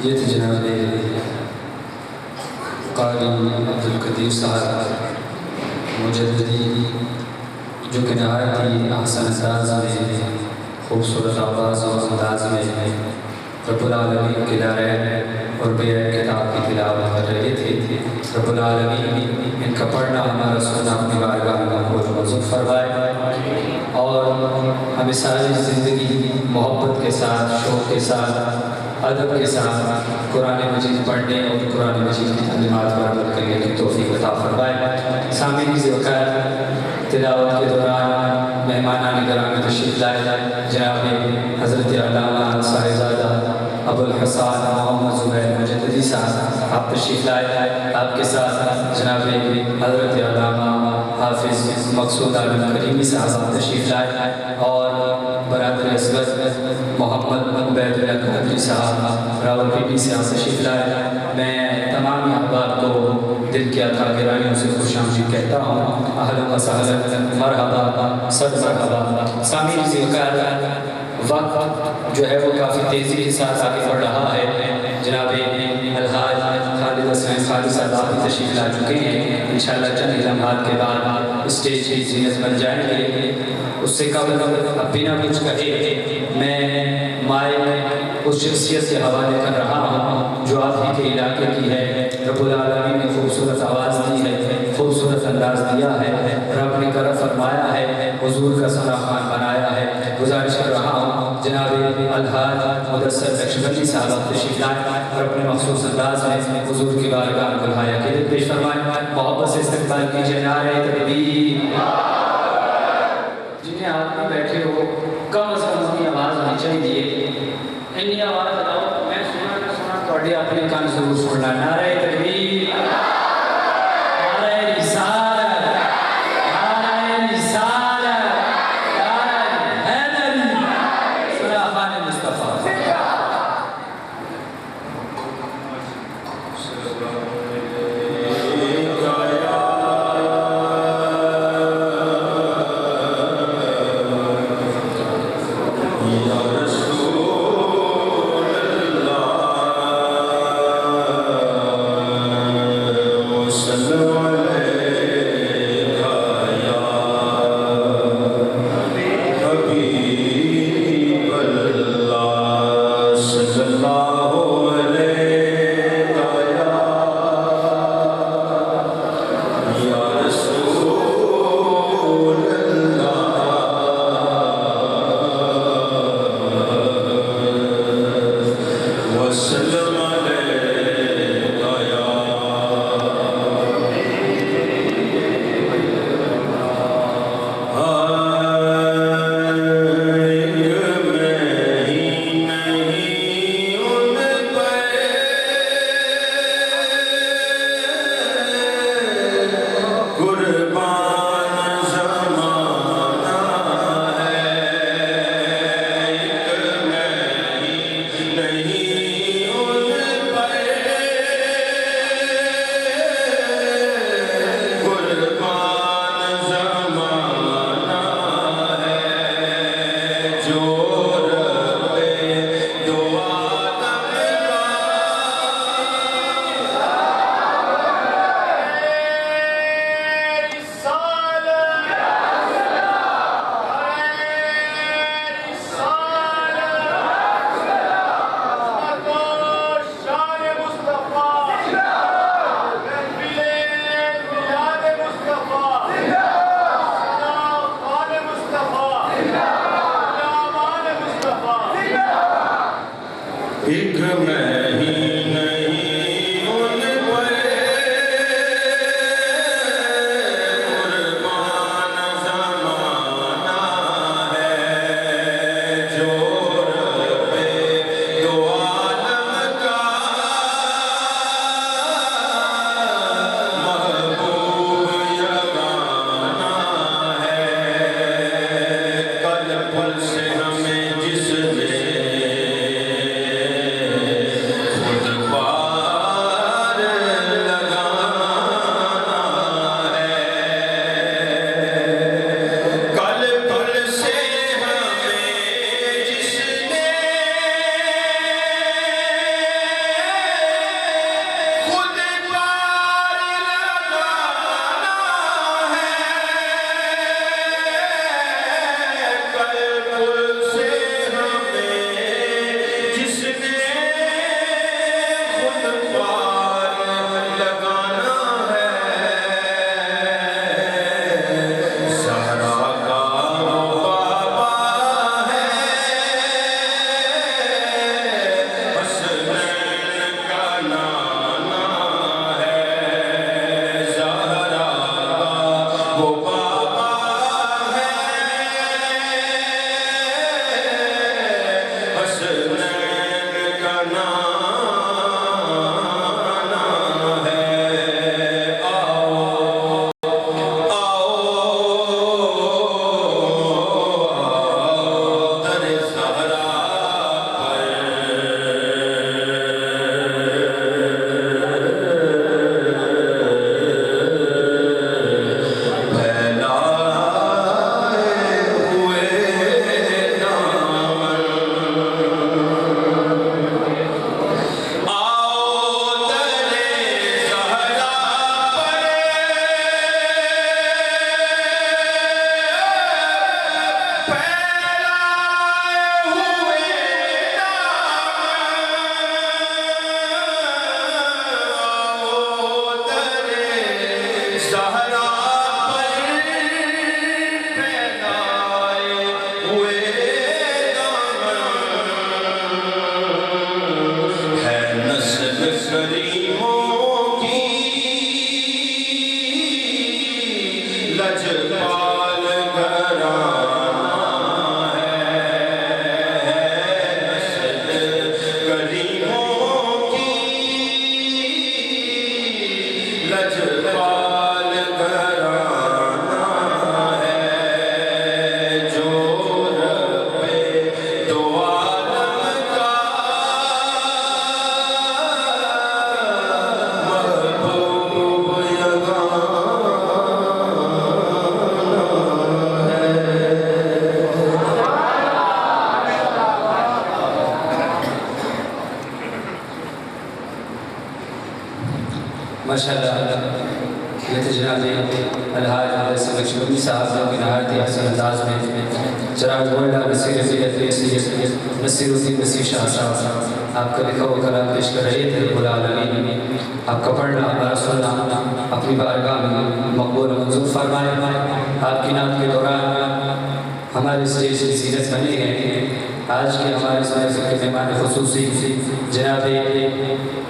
یہ تھے جناب قاری عبدالقدیر صاحب مجددی، جو کہ نہایت ہی احسن انداز میں، خوبصورت آواز اور انداز میں رب العالمین کے دارین اور بے کتاب کی تلاوت کر رہے تھے۔ رب العالمین ان کا پڑھنا ہمارا سننا اپنی بارگاہ میں مقبول منظور فرمائے، اور ہمیں ساری زندگی محبت کے ساتھ، شوق کے ساتھ، ادب کے ساتھ قرآن مجید پڑھنے اور قرآن مجید کی تعلیمات پر عمل کرنے کی توفیق عطا فرمائے۔ سامعین کی وقت تلاوت کے دوران مہمانان گرامی تشریف لائے جناب حضرت علامہ صاحبزادہ ابو الحسن محمد زبیر مجددی صاحب، آپ تشریف لائے۔ آپ کے ساتھ جناب حضرت علامہ حافظ مقصود عالم کریمی صاحب آپ تشریف لائے، اور برادر اصغر محمد عبید اللہ قادری صاحب راولپنڈی سے آپ تشریف لائے۔ میں تمام احباب کو دل کی عطا گرائیوں سے خوش آمدید کہتا ہوں۔ اہلا و سہلا، مرحبا، صد مرحبا۔ سامعین کی وقت جو ہے وہ کافی تیزی کے ساتھ آگے بڑھ رہا ہے۔ جناب الحاج خالد حسین خالد صاحب آپ تشریف لا چکے ہیں۔ انشاءاللہ چند لمحات کے بعد اسٹیج کی زینت بن جائیں گے۔ اس سے قبل اب بنا کچھ کہے میں مائک اس شخصیت کے حوالے کر رہا ہوں جو آپ ہی کے علاقے کی ہے۔ رب العالمین نے خوبصورت آواز دی ہے، خوبصورت انداز دیا ہے، رب نے کرم فرمایا ہے، حضور کا ثنا خوان بنایا ہے۔ گزارش کر رہا ہوں جناب مدثر نقشبندی صاحب تشریف لائیں اور اپنے مخصوص انداز میں حضور کی بارگاہ کو بھایا کہ پیش فرمائیں، محبت سے استقبال کیجیے نعرہ تکبیر۔ جنہیں آپ میں بیٹھے ہو کم از کم اپنی آواز ہونی چاہیے، اتنی آواز لگاؤ میں سنا تھوڑی اپنے کان ضرور سننا۔ نعرہ تکبیر، نعرہ رسالت، نعرہ رسالت، نعرہ حیدری، سنا خان مصطفیٰ۔ ماشاءاللہ یہ تو جناب الحاج سلکشمی صاحب جو کہ نہایت ہی حسن انداز میں جناب گولڈا نصیر نصیر الدین نصیر شاہ صاحب آپ کا لکھا ہوا کلام پیش کر رہے تھے رب العالمین آپ کا پڑھنا ہمارا سننا اپنی بارگاہ میں مقبول و منظور فرمائے آپ کی نعت کے دوران ہمارے اسٹیج کی زینت بنی ہے آج کے ہمارے سارے کے مہمان خصوصی جناب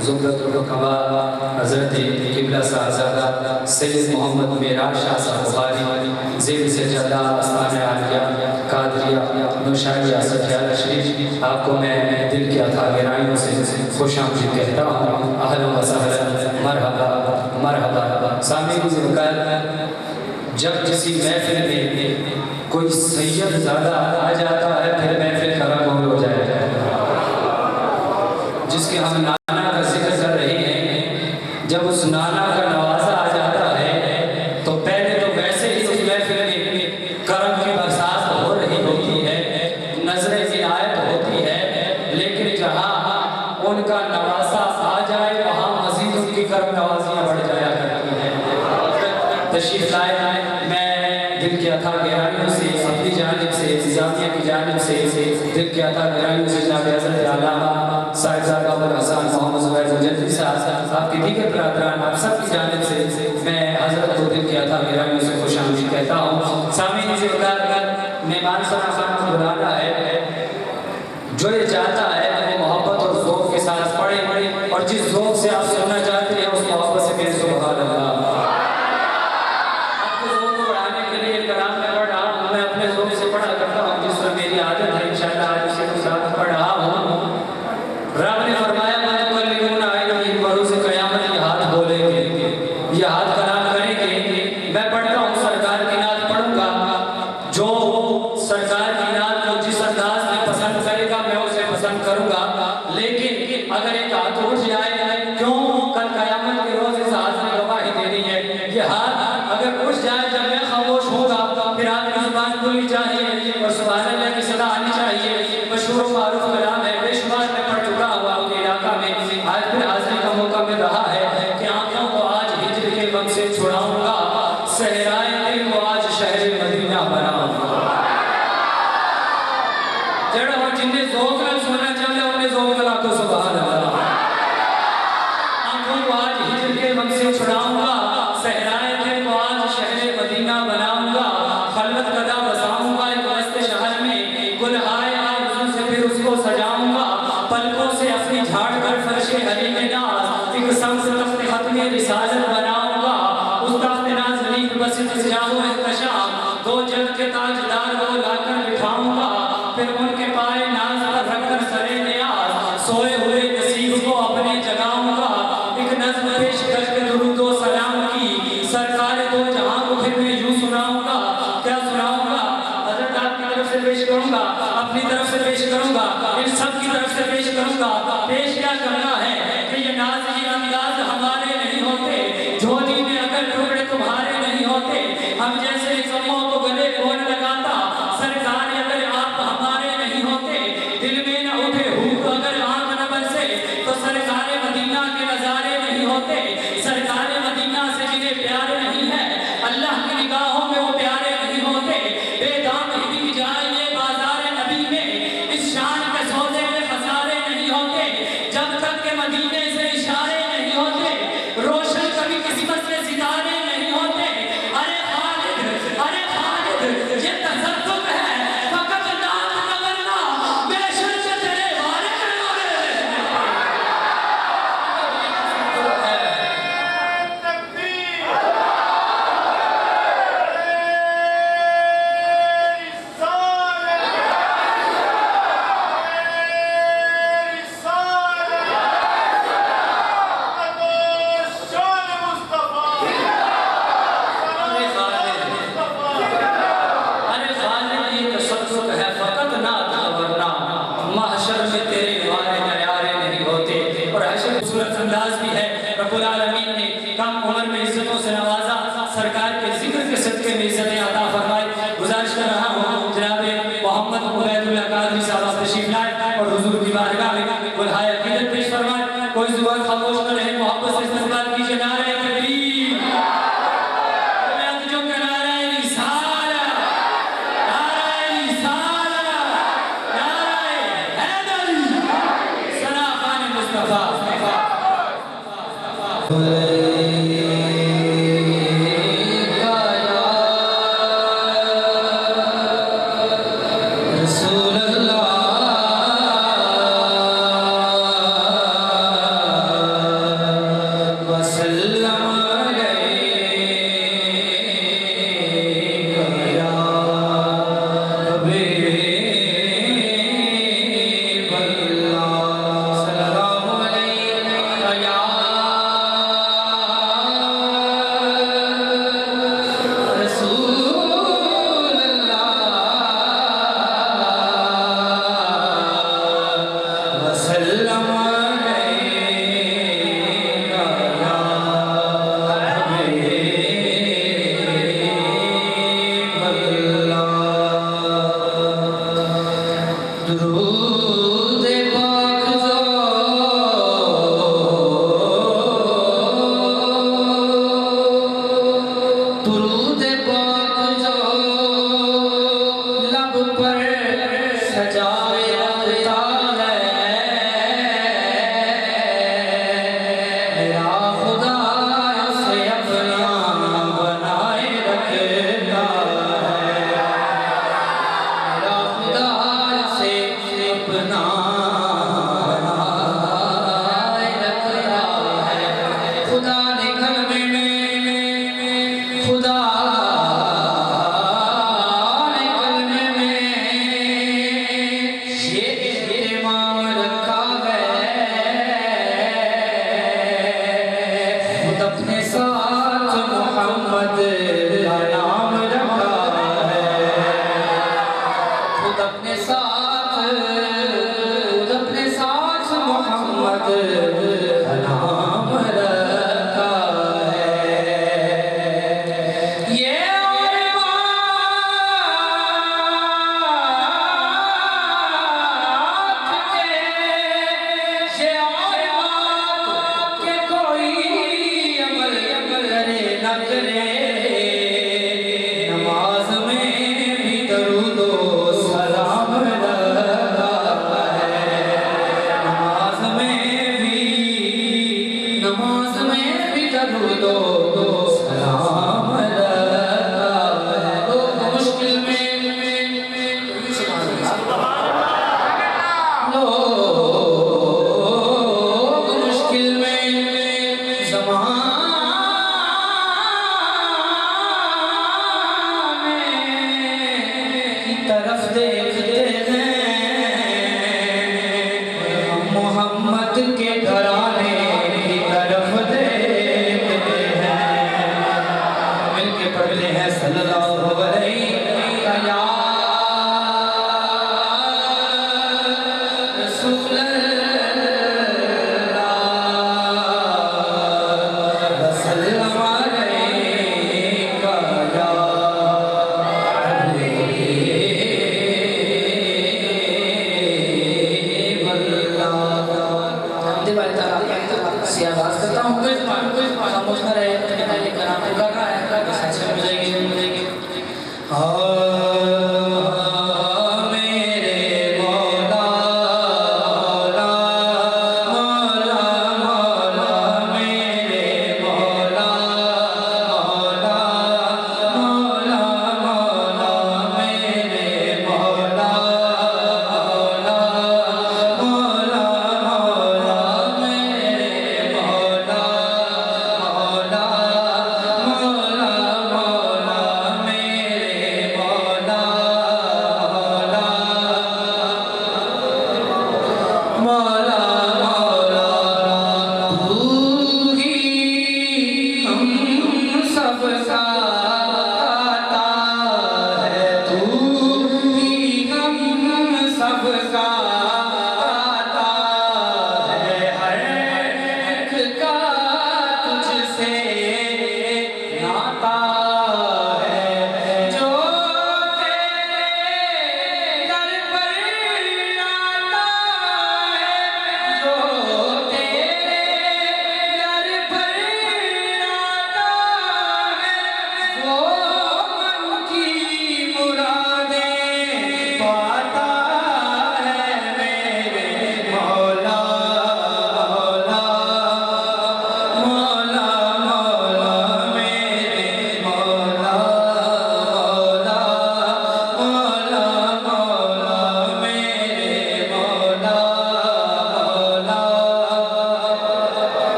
زمرۃ الحکماء حضرت قبلہ صاحبزادہ سید محمد معراج شاہ صاحب بخاری زیر سجادہ آستانہ عالیہ قادریہ نوشہریہ سٹھیارہ شریف آپ کو میں دل کی عطا گہرائیوں سے خوش آمدید کہتا ہوں اہلا و سہلا مرحبا مرحبا سامعین سے وقت جب کسی محفل میں کوئی سید زیادہ آ جاتا ہے پھر محفل خراب ہو جائے جس کے ہم نانا کا ذکر کر رہے ہیں جب اس نانا کا نوازا آ جاتا ہے تو پہلے تو ویسے ہی اس محفل میں کرم کی برسات ہو رہی ہوتی ہے نظر عنایت ہوتی ہے لیکن جہاں ان کا نوازا آ جائے وہاں مزید ان کی کرم نوازیاں بڑھ جایا کرتی ہیں تشریف لائے میں دل کی عطا گہرائیوں سے اپنی جانب سے انتظامیہ کی جانب سے دل کی عطا گہرائیوں سے جناب حضرت علامہ صاحبزادہ ابوالحسن محمد زبیر مجددی صاحب آپ کی دیگر برادران آپ سب کی جانب سے میں حضرت کو دل کی عطا گہرائیوں سے خوش آمدید کہتا ہوں سامعین سے مہمان خان کو بلانا ہے جو یہ چاہتا ہے وہ محبت اور ذوق کے ساتھ پڑھے اور جس ذوق سے آپ سننا چاہتے ہیں اس محبت سے میرے سبحان اللہ میری عادت ہے انشاءاللہ آج اسے کو ساتھ پڑھ رہا ہوں رب نے فرمایا متکلمون آئین بروز قیامت یہ ہاتھ بولیں گے یہ ہاتھ کلام کریں گے میں پڑھتا ہوں سرکار کی نعت پڑھوں گا جو سرکار کی نعت کو جس انداز میں پسند کرے گا میں اسے پسند کروں گا لیکن اگر ایک ہاتھ اٹھ جائے کیوں کل قیامت کے روز اس ہاتھ نے گواہی دینی ہے یہ ہاتھ اگر اٹھ جائے جب میں خاموش ہوگا پھر آپ کی زبان کھلنی چاہیے اور سبحان اللہ کی صدا آنی چاہیے مشہور و معروف کلام ہے بے شمار میں پڑھ چکا ہوا آپ کے علاقہ میں آج پھر حاضری کا موقع مل رہا ہے کہ آنکھوں کو آج ہجر کے غم سے چھڑاؤں گا صحرائے دل کو آج شہر مدینہ بناؤں گا جڑا وہ جنہیں ذوق میں سونا چاہتے ہیں انہیں ذوق لگا تو سبحان اللہ آنکھوں کو آج ہجر کے غم سے چھڑاؤں گا صحرائے دل کو آج شہر مدینہ بناؤں گا خلوت قدا بساؤں گا ایک وسط شہر میں گلہائے آرزو سے پھر اس کو سجاؤں گا پلکوں سے اپنی جھاڑ کر فرش حریم ناز ایک سمس تخت ختم رسالت بناؤں گا اس تخت نازنین بسط سیاہ و احتشام دو جگ کے تاجدار کو لا کر بٹھاؤں گا پھر ان کے پائے ناز پر رکھ کر سرے نیاز سوئے ہوئے نصیب کو اپنے جگاؤں گا ایک نظم پیش کر کے درود و سلام کی سرکار دو جہاں کو پھر میں یوں سناؤں گا کیا سناؤں گا حضرت آپ کی طرف سے پیش کروں گا اپنی طرف سے پیش کروں گا ان سب کی طرف سے پیش کروں گا پیش کیا کرنا ہے کہ یہ ناز یہ انداز ہمارے نہیں ہوتے جھولی میں اگر ٹکڑے تمہارے نہیں ہوتے ہم جیسے زموں کو گلے کون لگاتا سرکار اگر آپ ہمارے نہیں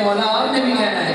مولا آپ نے بھی کہنا ہے